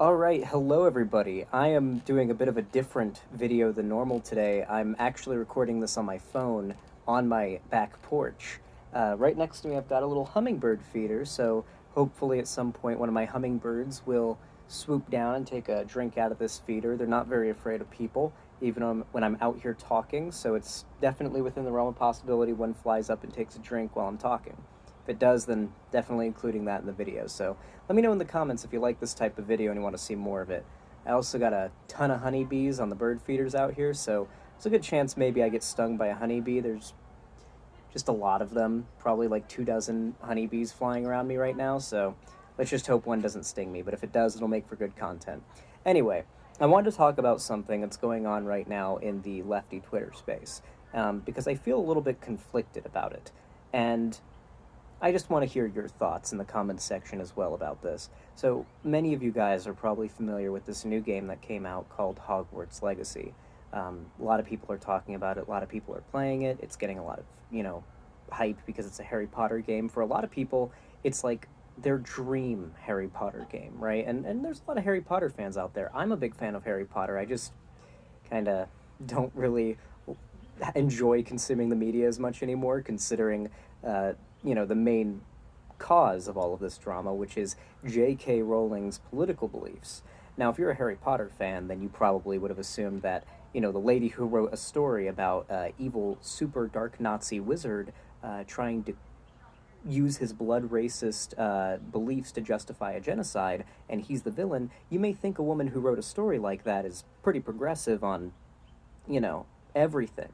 Alright, hello everybody. I am doing a bit of a different video than normal today. I'm actually recording this on my phone on my back porch. Right next to me I've got a little hummingbird feeder, so hopefully at some point one of my hummingbirds will swoop down and take a drink out of this feeder. They're not very afraid of people, even when I'm out here talking, so it's definitely within the realm of possibility one flies up and takes a drink while I'm talking. If it does, then definitely including that in the video. So let me know in the comments if you like this type of video and you want to see more of it. I also got a ton of honeybees on the bird feeders out here, so there's a good chance maybe I get stung by a honeybee. There's just a lot of them, probably like 24 honeybees flying around me right now, so let's just hope one doesn't sting me, but if it does, it'll make for good content. Anyway, I wanted to talk about something that's going on right now in the lefty Twitter space, because I feel a little bit conflicted about it. And I just want to hear your thoughts in the comments section as well about this. So, many of you guys are probably familiar with this new game that came out called Hogwarts Legacy. A lot of people are talking about it, a lot of people are playing it, it's getting a lot of, hype because it's a Harry Potter game. For a lot of people, it's like their dream Harry Potter game, right? And there's a lot of Harry Potter fans out there. I'm a big fan of Harry Potter, I just kind of don't really enjoy consuming the media as much anymore, considering the main cause of all of this drama, which is J.K. Rowling's political beliefs. Now, if you're a Harry Potter fan, then you probably would have assumed that, the lady who wrote a story about evil, super dark Nazi wizard trying to use his blood racist beliefs to justify a genocide, and he's the villain, you may think a woman who wrote a story like that is pretty progressive on, everything.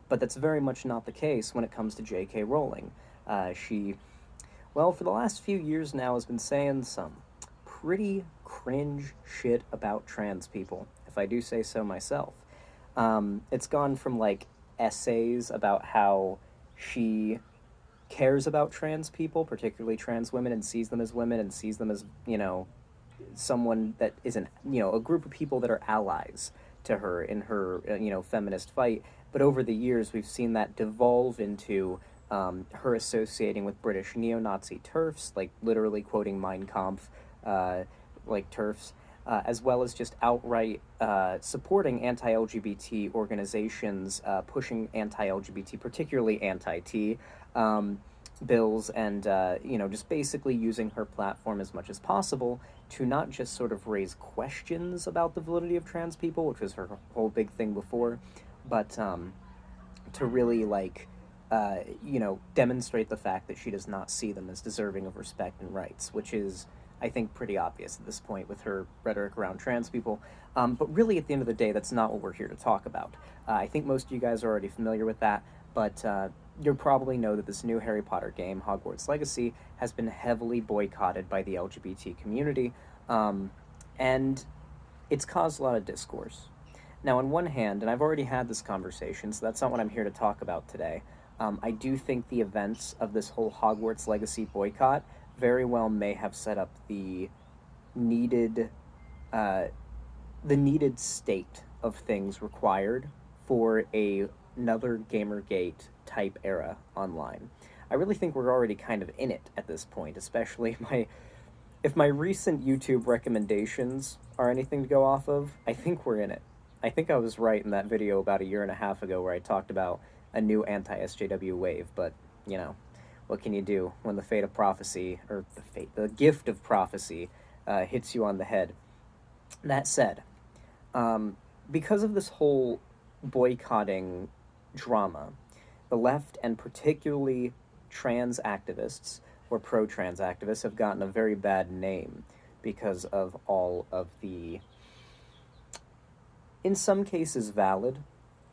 But that's very much not the case when it comes to J.K. Rowling. She, well, for the last few years now, has been saying some pretty cringe shit about trans people, if I do say so myself. It's gone from, like, essays about how she cares about trans people, particularly trans women, and sees them as, someone that isn't, a group of people that are allies to her in her, feminist fight. But over the years, we've seen that devolve into her associating with British neo-Nazi TERFs, like literally quoting Mein Kampf, like TERFs, as well as just outright supporting anti-LGBT organizations, pushing anti-LGBT, particularly anti-T, bills, and just basically using her platform as much as possible to not just sort of raise questions about the validity of trans people, which was her whole big thing before, but to really, like, demonstrate the fact that she does not see them as deserving of respect and rights, which is, I think, pretty obvious at this point with her rhetoric around trans people. But really, at the end of the day, that's not what we're here to talk about. I think most of you guys are already familiar with that, but you'll probably know that this new Harry Potter game, Hogwarts Legacy, has been heavily boycotted by the LGBT community, and it's caused a lot of discourse. Now, on one hand, and I've already had this conversation, so that's not what I'm here to talk about today, I do think the events of this whole Hogwarts Legacy boycott very well may have set up the needed state of things required for another Gamergate type era online. I really think we're already kind of in it at this point, especially if my recent YouTube recommendations are anything to go off of. I think we're in it. I think I was right in that video about a year and a half ago where I talked about a new anti-SJW wave, but, what can you do when the fate of prophecy, or the gift of prophecy, hits you on the head? That said, because of this whole boycotting drama, the left, and particularly trans activists, or pro-trans activists, have gotten a very bad name because of all of the, in some cases, valid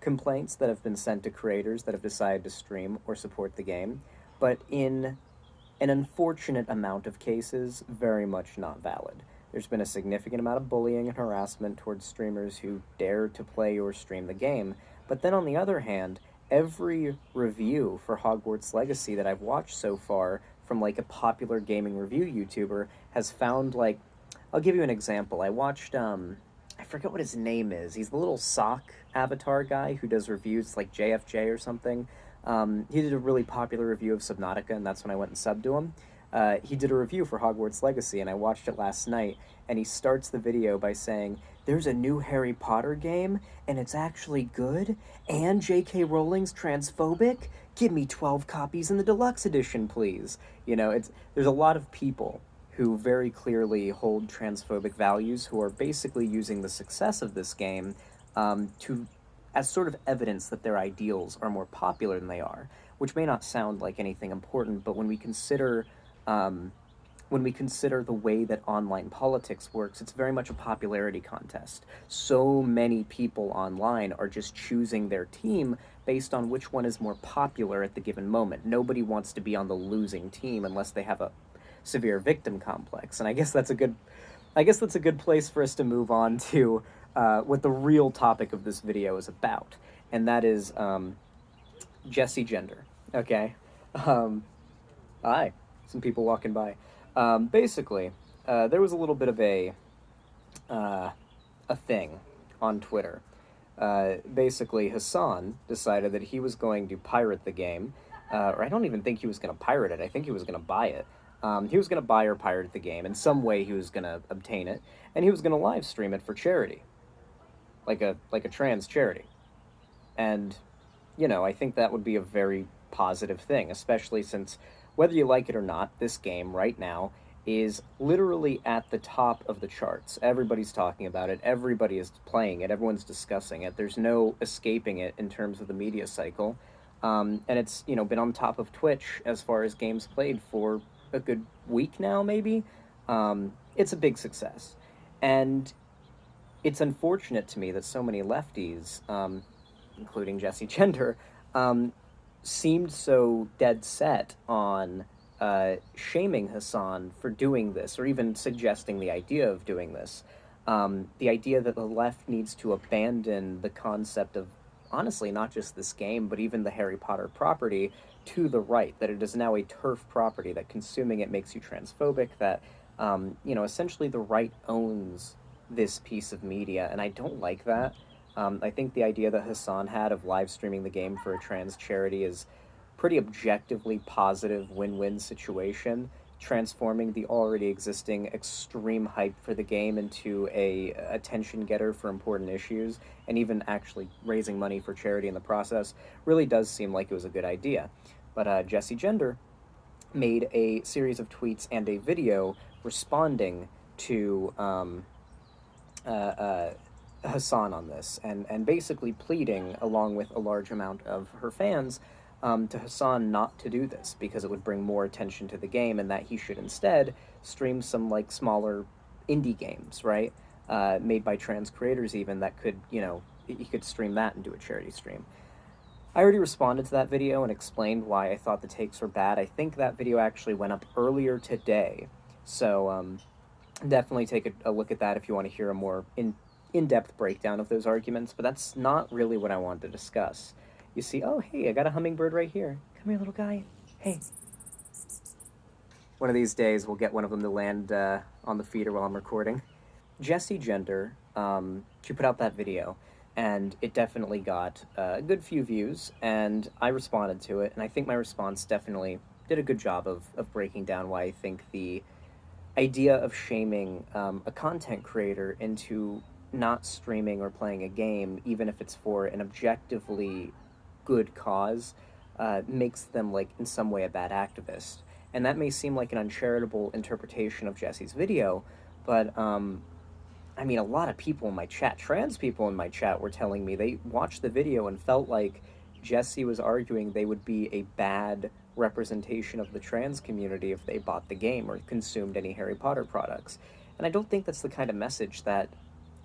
complaints that have been sent to creators that have decided to stream or support the game, but in an unfortunate amount of cases, very much not valid. There's been a significant amount of bullying and harassment towards streamers who dare to play or stream the game, but then on the other hand, every review for Hogwarts Legacy that I've watched so far from, like, a popular gaming review YouTuber has found, like, I'll give you an example. I watched, I forget what his name is. He's the little sock avatar guy who does reviews, like JFJ or something. He did a really popular review of Subnautica, and that's when I went and subbed to him. He did a review for Hogwarts Legacy, and I watched it last night. And he starts the video by saying, "There's a new Harry Potter game, and it's actually good. And J.K. Rowling's transphobic. Give me 12 copies in the deluxe edition, please." There's a lot of people who very clearly hold transphobic values who are basically using the success of this game to as sort of evidence that their ideals are more popular than they are, which may not sound like anything important, but um, when we consider the way that online politics works, it's very much a popularity contest. So many people online are just choosing their team based on which one is more popular at the given moment. Nobody wants to be on the losing team unless they have a severe victim complex. And I guess that's a good place for us to move on to what the real topic of this video is about, and that is Jesse Gender. Okay, um, hi, some people walking by. Basically, there was a little bit of uh, a thing on Twitter. Basically, Hassan decided that he was going to pirate the game, or I don't even think he was going to pirate it. I think he was going to buy it. He was going to buy or pirate the game. In some way, he was going to obtain it, and he was going to live stream it for charity, like a trans charity. And I think that would be a very positive thing, especially since whether you like it or not, this game right now is literally at the top of the charts. Everybody's talking about it, everybody is playing it, everyone's discussing it. There's no escaping it in terms of the media cycle. And it's, been on top of Twitch as far as games played for a good week now, maybe. It's a big success. And it's unfortunate to me that so many lefties, including Jesse Gender, seemed so dead set on shaming Hassan for doing this, or even suggesting the idea of doing this. The idea that the left needs to abandon the concept of, honestly, not just this game, but even the Harry Potter property to the right, that it is now a turf property, that consuming it makes you transphobic, that, essentially the right owns this piece of media, and I don't like that. I think the idea that Hassan had of live streaming the game for a trans charity is pretty objectively positive win-win situation, transforming the already existing extreme hype for the game into a attention getter for important issues, and even actually raising money for charity in the process really does seem like it was a good idea. But Jesse Gender made a series of tweets and a video responding to uh, uh, Hassan on this, and basically pleading, along with a large amount of her fans, to Hassan not to do this because it would bring more attention to the game, and that he should instead stream some like smaller indie games, right? Made by trans creators, even that could, he could stream that and do a charity stream. I already responded to that video and explained why I thought the takes were bad. I think that video actually went up earlier today, so definitely take a look at that if you want to hear a more in-depth breakdown of those arguments, but that's not really what I wanted to discuss. You see, oh, hey, I got a hummingbird right here. Come here, little guy. Hey. One of these days, we'll get one of them to land on the feeder while I'm recording. Jesse Gender, she put out that video, and it definitely got a good few views, and I responded to it, and I think my response definitely did a good job of breaking down why I think the idea of shaming a content creator into not streaming or playing a game, even if it's for an objectively good cause, makes them, like, in some way a bad activist. And that may seem like an uncharitable interpretation of Jesse's video, but I mean, a lot of people in my chat, trans people in my chat, were telling me they watched the video and felt like Jesse was arguing they would be a bad representation of the trans community if they bought the game or consumed any Harry Potter products. And I don't think that's the kind of message that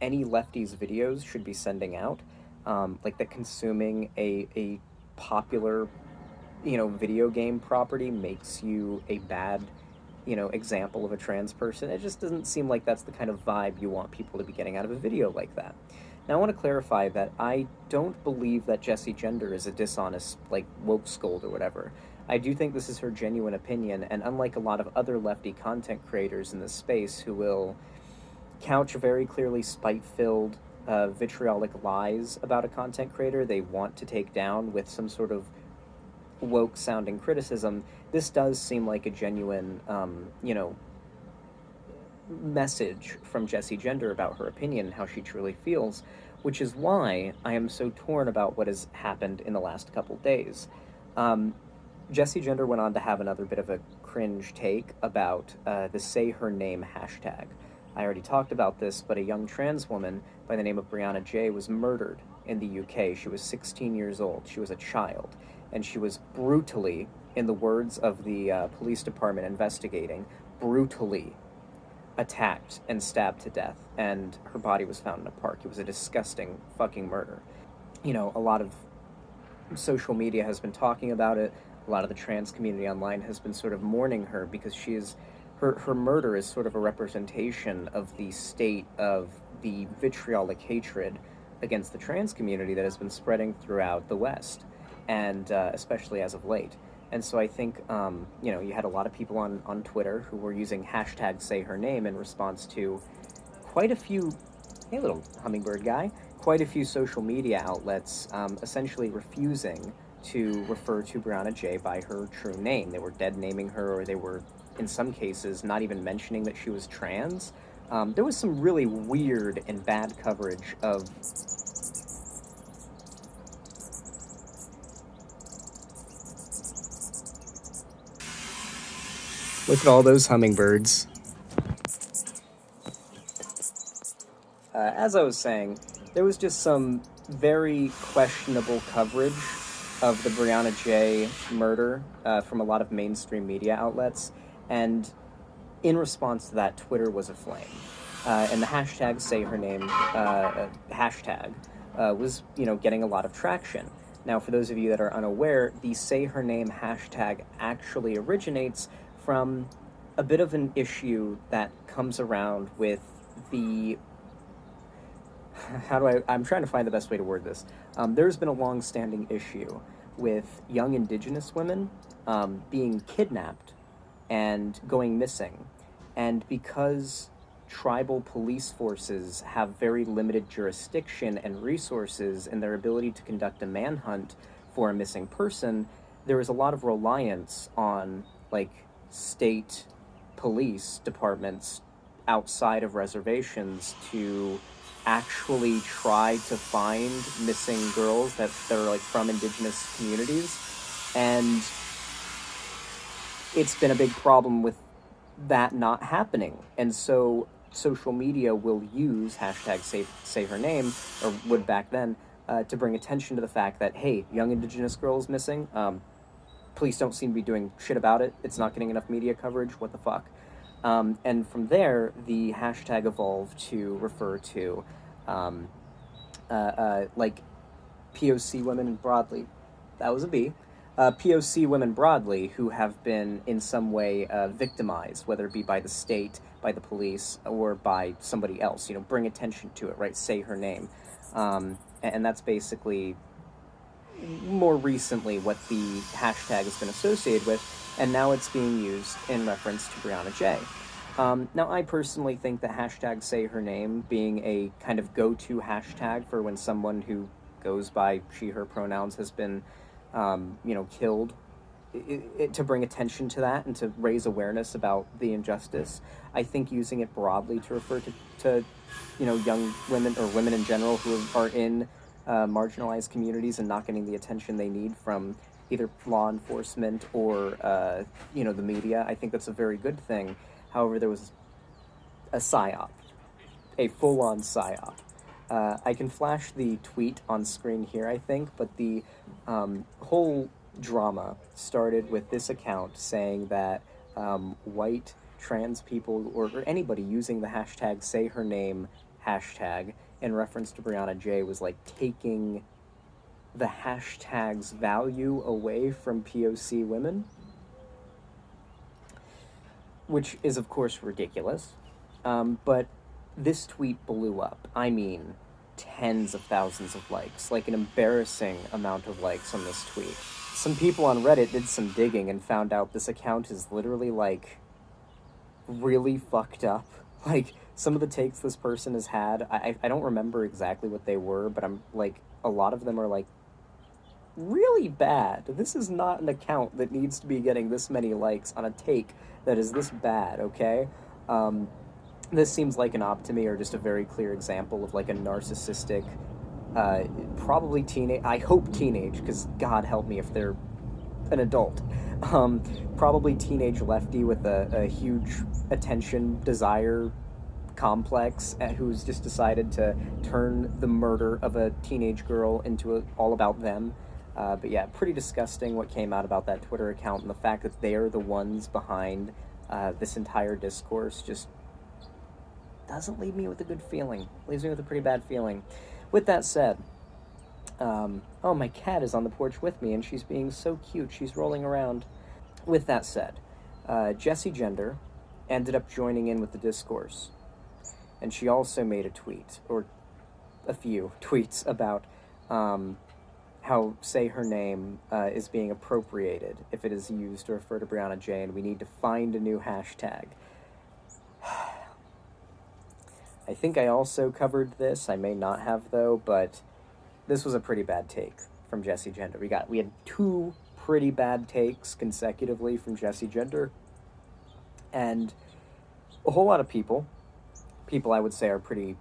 any lefties' videos should be sending out. Like that consuming a popular, video game property makes you a bad, example of a trans person. It just doesn't seem like that's the kind of vibe you want people to be getting out of a video like that. Now, I want to clarify that I don't believe that Jesse Gender is a dishonest, like, woke scold or whatever. I do think this is her genuine opinion, and unlike a lot of other lefty content creators in this space who will couch very clearly spite-filled, vitriolic lies about a content creator they want to take down with some sort of woke-sounding criticism, this does seem like a genuine, message from Jessie Gender about her opinion and how she truly feels, which is why I am so torn about what has happened in the last couple days. Um, Jessie Gender went on to have another bit of a cringe take about the Say Her Name hashtag. I already talked about this, but a young trans woman by the name of Brianna Ghey was murdered in the UK. She was 16 years old. She was a child. And she was brutally, in the words of the police department investigating, brutally attacked and stabbed to death. And her body was found in a park. It was a disgusting fucking murder. A lot of social media has been talking about it. A lot of the trans community online has been sort of mourning her because her murder is sort of a representation of the state of the vitriolic hatred against the trans community that has been spreading throughout the West, and especially as of late. And so I think, you had a lot of people on Twitter who were using hashtag Say Her Name in response to quite a few, hey little hummingbird guy, quite a few social media outlets essentially refusing to refer to Brianna Ghey by her true name. They were dead naming her, or they were, in some cases, not even mentioning that she was trans. There was some really weird and bad coverage of... Look at all those hummingbirds. As I was saying, there was just some very questionable coverage of the Brianna Ghey murder from a lot of mainstream media outlets, and in response to that, Twitter was aflame. And the hashtag Say Her Name hashtag was, getting a lot of traction. Now, for those of you that are unaware, the Say Her Name hashtag actually originates from a bit of an issue that comes around with the... I'm trying to find the best way to word this. There's been a long-standing issue with young Indigenous women being kidnapped and going missing. And because tribal police forces have very limited jurisdiction and resources in their ability to conduct a manhunt for a missing person, there is a lot of reliance on, state police departments outside of reservations to actually try to find missing girls that are from Indigenous communities. And it's been a big problem with that not happening. And so social media will use hashtag say her name, or would back then, to bring attention to the fact that, hey, young Indigenous girls missing, police don't seem to be doing shit about it. It's not getting enough media coverage. What the fuck? And from there, the hashtag evolved to refer to, POC women broadly. That was a B. POC women broadly who have been in some way victimized, whether it be by the state, by the police, or by somebody else. Bring attention to it, right? Say her name. And that's basically more recently what the hashtag has been associated with, and now it's being used in reference to Brianna Ghey. Now, I personally think that hashtag Say Her Name being a kind of go-to hashtag for when someone who goes by she, her pronouns has been, killed, to bring attention to that and to raise awareness about the injustice. I think using it broadly to refer to young women or women in general who are in marginalized communities and not getting the attention they need from either law enforcement or, the media, I think that's a very good thing. However, there was a psyop, a full-on psyop. I can flash the tweet on screen here, I think, but the whole drama started with this account saying that white trans people or anybody using the hashtag Say Her Name hashtag in reference to Brianna Ghey was taking the hashtag's value away from POC women, which is of course ridiculous. But this tweet blew up. I mean, tens of thousands of likes, an embarrassing amount of likes on this tweet. Some people on Reddit did some digging and found out this account is literally really fucked up. Some of the takes this person has had, I don't remember exactly what they were, but I'm a lot of them are really bad. This is not an account that needs to be getting this many likes on a take that is this bad, okay? Um, this seems like an op to me, or just a very clear example of like a narcissistic, probably teenage, I hope teenage, because God help me if they're an adult. Um, Probably teenage lefty with a huge attention desire complex, who's just decided to turn the murder of a teenage girl into all about them. But yeah, pretty disgusting what came out about that Twitter account, and the fact that they're the ones behind this entire discourse just doesn't leave me with a good feeling. Leaves me with a pretty bad feeling. With that said, oh, my cat is on the porch with me, and she's being so cute. She's rolling around. With that said, Jessie Gender ended up joining in with the discourse, and she also made a tweet, or a few tweets, about how say her name is being appropriated if it is used to refer to Brianna Ghey, and we need to find a new hashtag. I think I also covered this. I may not have, though, but this was a pretty bad take from Jessie Gender. We had two pretty bad takes consecutively from Jessie Gender, and a whole lot of people I would say are pretty,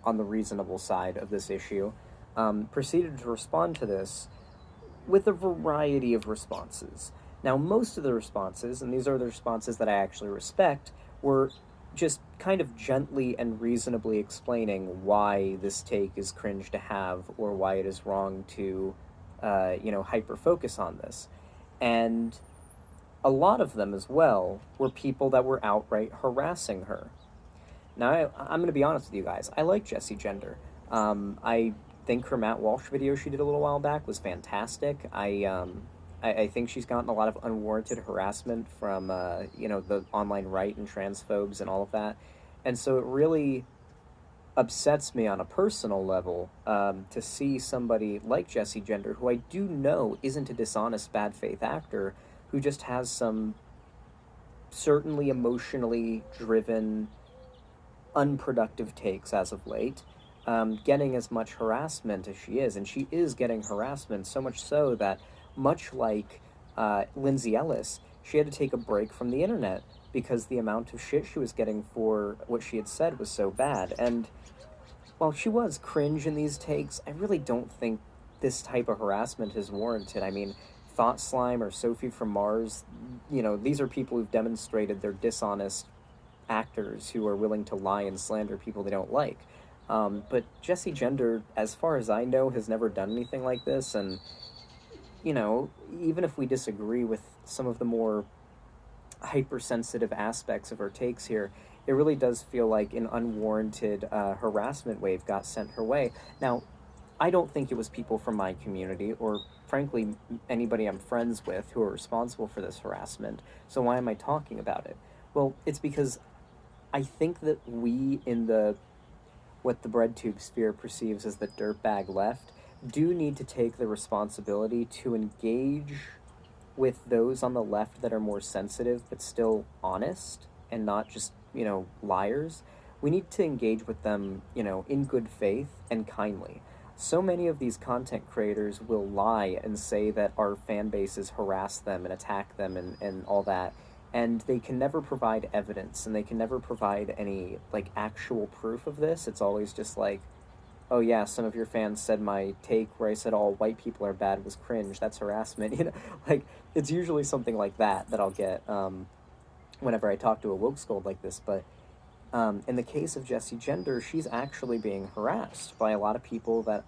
on the reasonable side of this issue, proceeded to respond to this with a variety of responses. Now, most of the responses, and these are the responses that I actually respect, were just kind of gently and reasonably explaining why this take is cringe to have, or why it is wrong to, hyper focus on this. And a lot of them as well were people that were outright harassing her. Now, I'm going to be honest with you guys. I like Jessie Gender. I think her Matt Walsh video she did a little while back was fantastic. I think she's gotten a lot of unwarranted harassment from, the online right and transphobes and all of that. And so it really upsets me on a personal level to see somebody like Jessie Gender, who I do know isn't a dishonest, bad faith actor, who just has some certainly emotionally driven, unproductive takes as of late, getting as much harassment as she is. And she is getting harassment, so much so that, much like Lindsay Ellis, she had to take a break from the internet because the amount of shit she was getting for what she had said was so bad. And while she was cringe in these takes, I really don't think this type of harassment is warranted. I mean, Thought Slime or Sophie from Mars, these are people who've demonstrated they're dishonest actors who are willing to lie and slander people they don't like. But Jessie Gender, as far as I know, has never done anything like this, and even if we disagree with some of the more hypersensitive aspects of her takes here, it really does feel like an unwarranted harassment wave got sent her way. Now, I don't think it was people from my community, or frankly anybody I'm friends with, who are responsible for this harassment. So why am I talking about it? Well, it's because I think that we in what the breadtube sphere perceives as the dirtbag left do need to take the responsibility to engage with those on the left that are more sensitive but still honest and not just, liars. We need to engage with them, in good faith and kindly. So many of these content creators will lie and say that our fan bases harass them and attack them and all that, and they can never provide evidence, and they can never provide any, actual proof of this. It's always just like, oh yeah, some of your fans said my take where I said all white people are bad was cringe, that's harassment. It's usually something like that I'll get whenever I talk to a woke scold like this. But in the case of Jessie Gender, she's actually being harassed by a lot of people that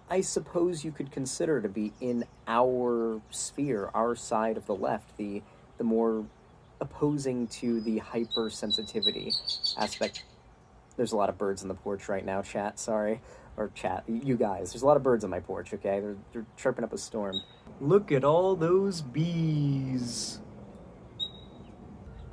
I suppose you could consider to be in our sphere, our side of the left, the more opposing to the hypersensitivity aspect. There's a lot of birds on the porch right now, chat, sorry. Or chat, you guys. There's a lot of birds on my porch, okay? They're chirping up a storm. Look at all those bees.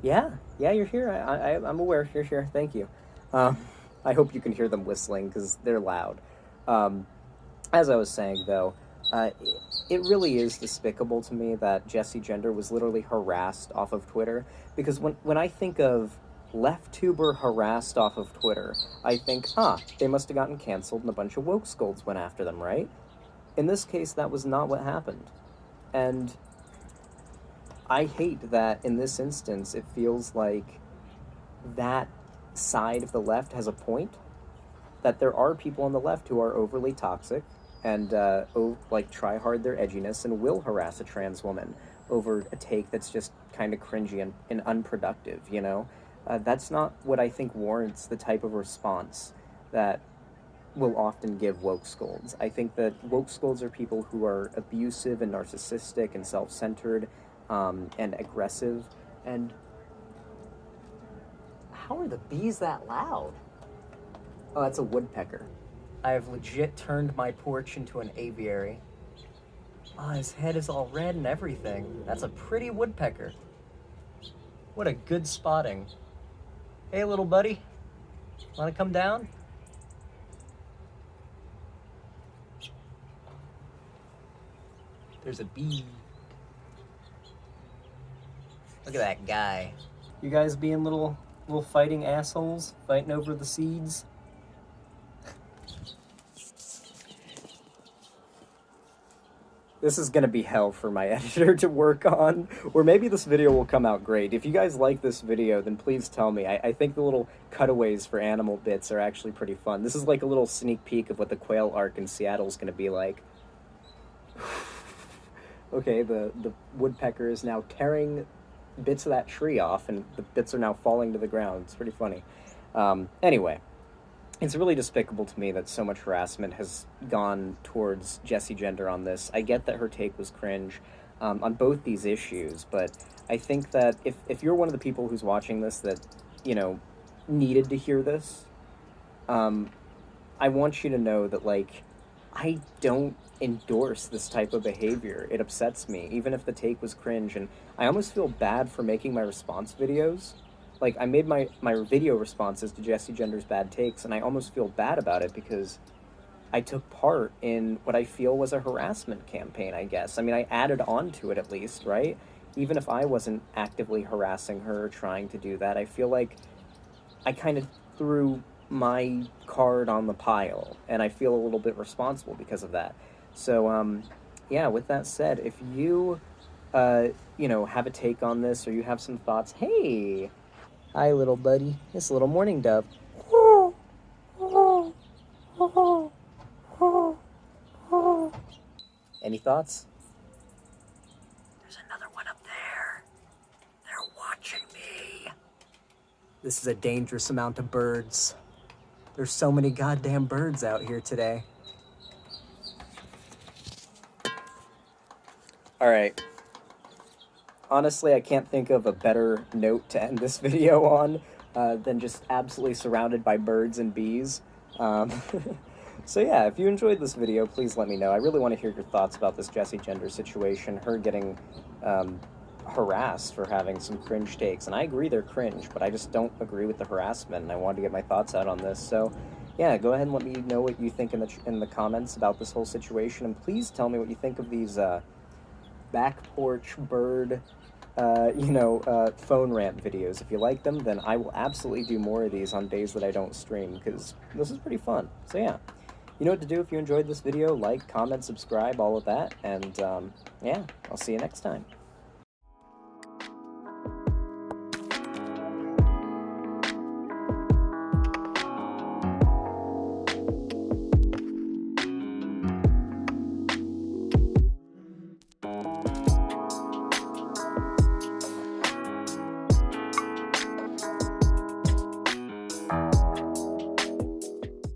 Yeah, you're here. I'm aware you're here. Thank you. I hope you can hear them whistling, because they're loud. As I was saying, though, it really is despicable to me that Jessie Gender was literally harassed off of Twitter, because when I think of LeftTuber harassed off of Twitter, I think, they must have gotten canceled and a bunch of woke scolds went after them, right? in this case, that was not what happened. And I hate that in this instance, it feels like that side of the left has a point, that there are people on the left who are overly toxic and try hard their edginess and will harass a trans woman over a take that's just kind of cringy and unproductive, you know? That's not what I think warrants the type of response that will often give woke scolds. I think that woke scolds are people who are abusive and narcissistic and self-centered and aggressive. And how are the bees that loud? Oh, that's a woodpecker. I have legit turned my porch into an aviary. Ah, his head is all red and everything. That's a pretty woodpecker. What a good spotting. Hey, little buddy. Wanna come down? There's a bee. Look at that guy. You guys being little fighting assholes, fighting over the seeds. This is gonna be hell for my editor to work on, or maybe this video will come out great. If you guys like this video, then please tell me. I think the little cutaways for animal bits are actually pretty fun. This is like a little sneak peek of what the quail arc in Seattle is gonna be like. Okay, the woodpecker is now tearing bits of that tree off, and the bits are now falling to the ground. It's pretty funny. Anyway, it's really despicable to me that so much harassment has gone towards Jessie Gender on this. I get that her take was cringe on both these issues, but I think that if you're one of the people who's watching this that, you know, needed to hear this, I want you to know that, like, I don't endorse this type of behavior. It upsets me, even if the take was cringe, and I almost feel bad for making my response videos. Like, I made my video responses to Jessie Gender's bad takes, and I almost feel bad about it because I took part in what I feel was a harassment campaign, I guess. I mean, I added on to it at least, right? Even if I wasn't actively harassing her or trying to do that, I feel like I kind of threw my card on the pile, and I feel a little bit responsible because of that. So, yeah, with that said, if you, you know, have a take on this or you have some thoughts, hey, hi, little buddy, it's a little mourning dove. Any thoughts? There's another one up there. They're watching me. This is a dangerous amount of birds. There's so many goddamn birds out here today. All right. Honestly, I can't think of a better note to end this video on than just absolutely surrounded by birds and bees. So yeah, if you enjoyed this video, please let me know. I really want to hear your thoughts about this Jessie Gender situation, her getting harassed for having some cringe takes. And I agree they're cringe, but I just don't agree with the harassment, and I wanted to get my thoughts out on this. So yeah, go ahead and let me know what you think in the comments about this whole situation, and please tell me what you think of these back porch bird phone rant videos. If you like them, then I will absolutely do more of these on days that I don't stream, because this is pretty fun. So yeah, you know what to do if you enjoyed this video. Like, comment, subscribe, all of that, and yeah, I'll see you next time.